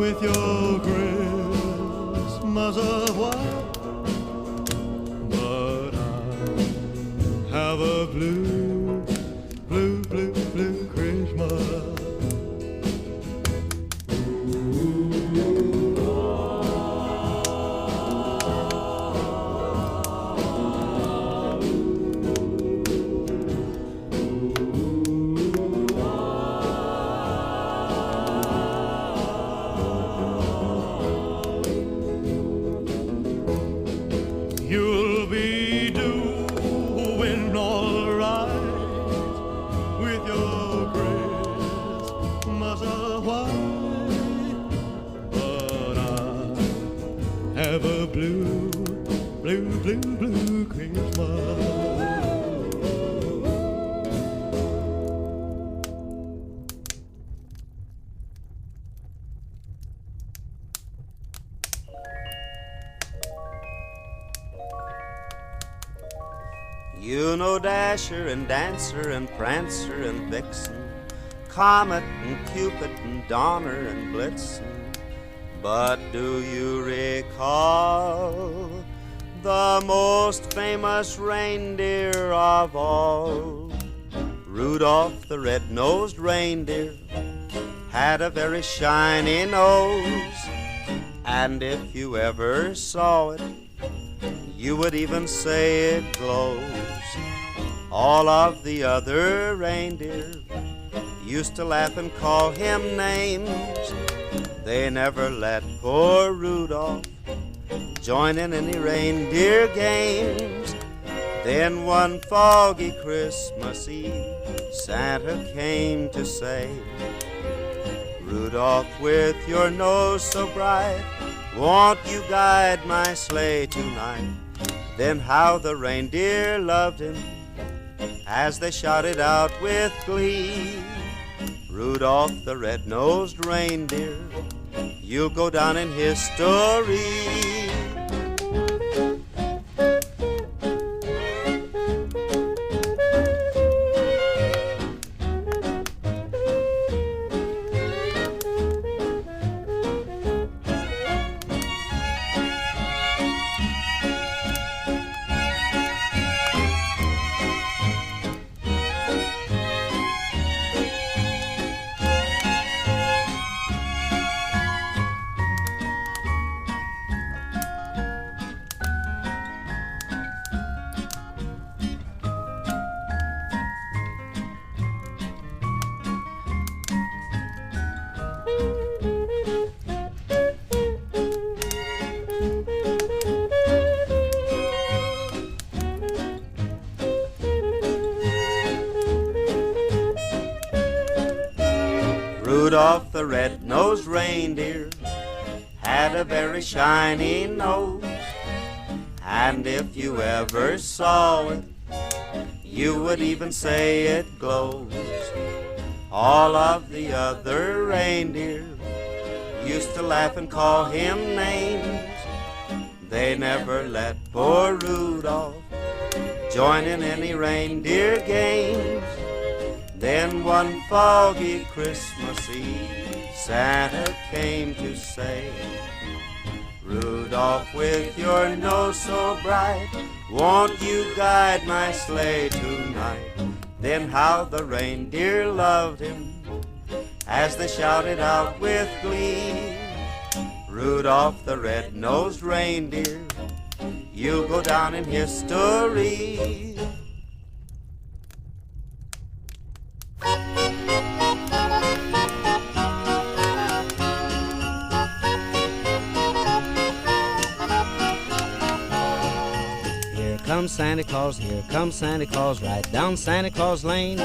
with your Christmas of white, but I have a blue, blue, blue, blue Christmas. You'll be doing all right with your Christmas of white, but I have a blue, blue, blue, blue Christmas. You know Dasher and Dancer and Prancer and Vixen, Comet and Cupid and Donner and Blitzen. But do you recall the most famous reindeer of all? Rudolph the red-nosed reindeer had a very shiny nose, and if you ever saw it, you would even say it glows. All of the other reindeer used to laugh and call him names. They never let poor Rudolph join in any reindeer games. Then one foggy Christmas Eve, Santa came to say, Rudolph, with your nose so bright, won't you guide my sleigh tonight? Then how the reindeer loved him as they shouted out with glee, Rudolph the red-nosed reindeer, you'll go down in history. Rudolph the red-nosed reindeer had a very shiny nose, and if you ever saw it, you would even say it glows. All of the other reindeer used to laugh and call him names. They never let poor Rudolph join in any reindeer games. Then one foggy Christmas Eve, Santa came to say, Rudolph, with your nose so bright, won't you guide my sleigh tonight? Then how the reindeer loved him as they shouted out with glee, Rudolph the red-nosed reindeer, you'll go down in history. Here comes Santa Claus, here comes Santa Claus, right down Santa Claus Lane.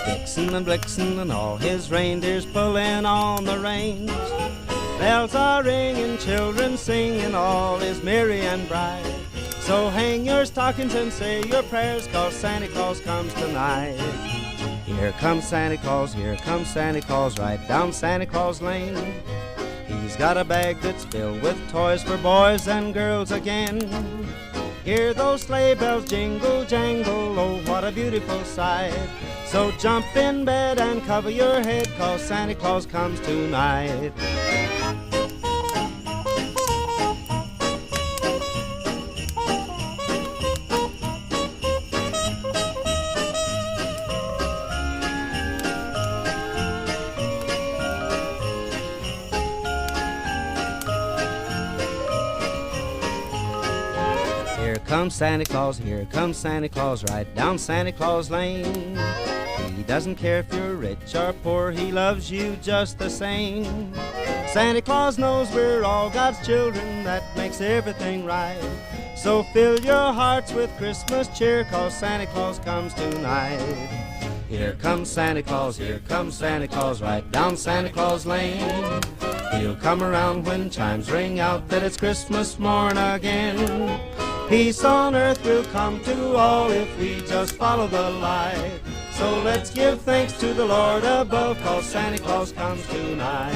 Vixen and Blixen and all his reindeers pulling on the reins. Bells are ringing, children singing, all is merry and bright. So hang your stockings and say your prayers, 'cause Santa Claus comes tonight. Here comes Santa Claus, here comes Santa Claus, right down Santa Claus Lane. He's got a bag that's filled with toys for boys and girls again. Hear those sleigh bells jingle, jangle, oh, what a beautiful sight. So jump in bed and cover your head, 'cause Santa Claus comes tonight. Here comes Santa Claus, here comes Santa Claus, right down Santa Claus Lane. He doesn't care if you're rich or poor, he loves you just the same. Santa Claus knows we're all God's children, that makes everything right. So fill your hearts with Christmas cheer, 'cause Santa Claus comes tonight. Here comes Santa Claus, here comes Santa Claus, right down Santa Claus Lane. He'll come around when chimes ring out that it's Christmas morn again. Peace on earth will come to all if we just follow the light. So let's give thanks to the Lord above, 'cause Santa Claus comes tonight.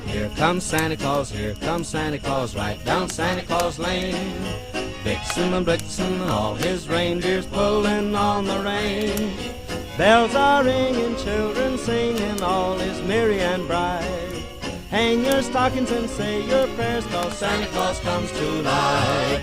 Here comes Santa Claus, here comes Santa Claus, right down Santa Claus Lane. Vixen and Blitzen and all his reindeers pulling on the rein. Bells are ringing, children singing, all is merry and bright. Hang your stockings and say your prayers, 'cause Santa Claus comes tonight.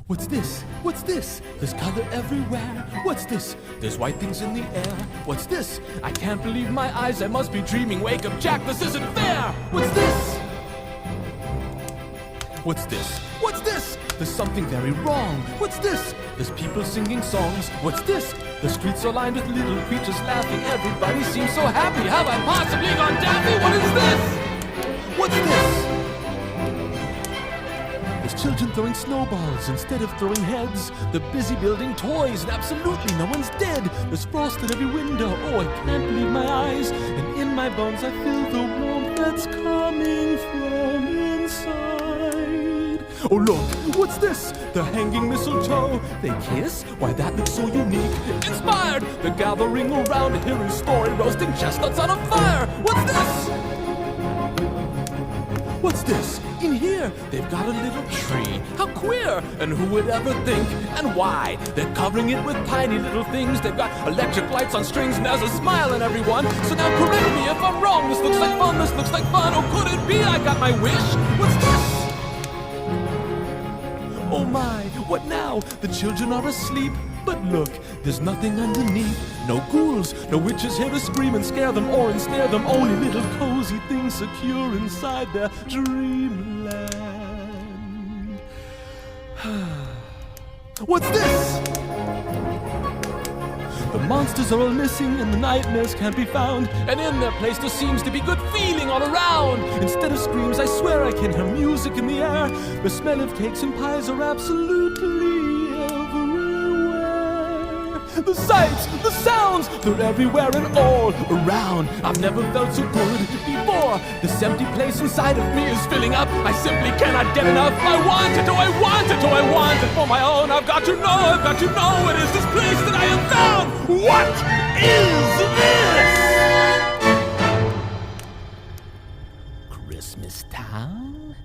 What's this? What's this? There's color everywhere. What's this? There's white things in the air. What's this? I can't believe my eyes. I must be dreaming. Wake up, Jack. This isn't fair. What's this? What's this? What's this? There's something very wrong. What's this? There's people singing songs. What's this? The streets are lined with little creatures laughing. Everybody seems so happy. Have I possibly gone daffy? What is this? What's this? There's children throwing snowballs instead of throwing heads. They're busy building toys and absolutely no one's dead. There's frost in every window. Oh, I can't believe my eyes. And in my bones I feel the warmth that's coming from inside. Oh, look, what's this? They're hanging mistletoe. They kiss? Why, that looks so unique. Inspired! They're gathering around to hear his story, roasting chestnuts on a fire. What's this? What's this? In here, they've got a little tree. How queer! And who would ever think? And why? They're covering it with tiny little things. They've got electric lights on strings, and there's a smile in everyone. So now correct me if I'm wrong. This looks like fun, this looks like fun. Oh, could it be I got my wish? What's this? Oh my, what now? The children are asleep. But look, there's nothing underneath. No ghouls, no witches here to scream and scare them or ensnare them. Only little cozy things secure inside their dreamland. What's this? The monsters are all missing and the nightmares can't be found. And in their place there seems to be good feeling all around. Instead of screams, I swear I can hear music in the air. The smell of cakes and pies are absolutely the sights, the sounds, they're everywhere and all around. I've never felt so good before. This empty place inside of me is filling up. I simply cannot get enough. I want it, oh I want it, oh I want it for my own. I've got to know it is this place that I have found. What is this? Christmas Town?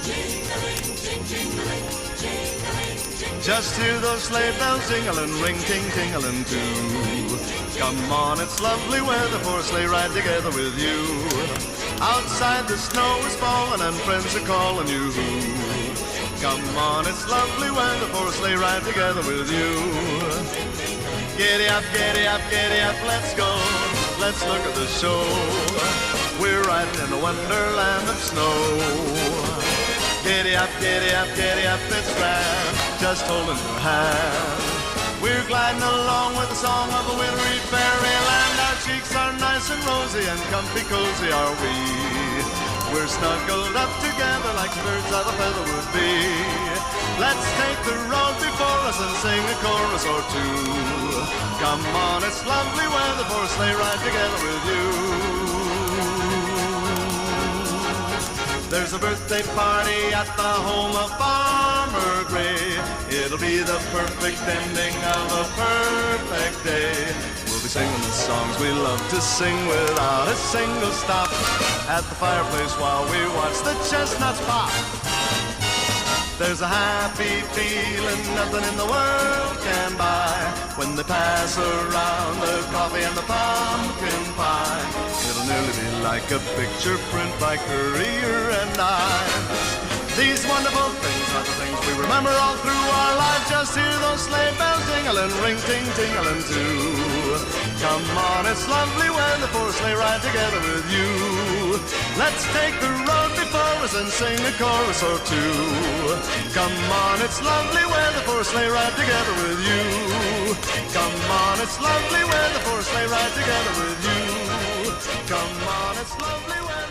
Jingling, jing, jing, Just hear those sleigh bells jingling, ring, ting, tingling too. Come on, it's lovely weather for a sleigh ride together with you. Outside the snow is falling and friends are calling you. Come on, it's lovely weather for a sleigh ride together with you. Giddy up, giddy up, giddy up, let's go. Let's look at the show. We're riding in a wonderland of snow. Giddy up, giddy up, giddy up, it's grand, just holding your hand. We're gliding along with the song of a wintry fairyland. Our cheeks are nice and rosy and comfy cozy are we. We're snuggled up together like birds of a feather would be. Let's take the road before us and sing a chorus or two. Come on, it's lovely weather for a sleigh ride together with you. There's a birthday party at the home of Farmer Gray. It'll be the perfect ending of a perfect day. We'll be singing the songs we love to sing without a single stop at the fireplace while we watch the chestnuts pop. There's a happy feeling nothing in the world can buy when they pass around the coffee and the pumpkin pie. It'll nearly be like a picture print by Currier and Ives. These wonderful things are the things we remember all through our lives. Just hear those sleigh bells jingling, ring, ting, tingling too. Come on, it's lovely weather for a sleigh ride together with you. Let's take the road before us and sing a chorus or two. Come on, it's lovely weather for a sleigh ride together with you. Come on, it's lovely weather for a sleigh ride together with you. Come on, it's lovely weather.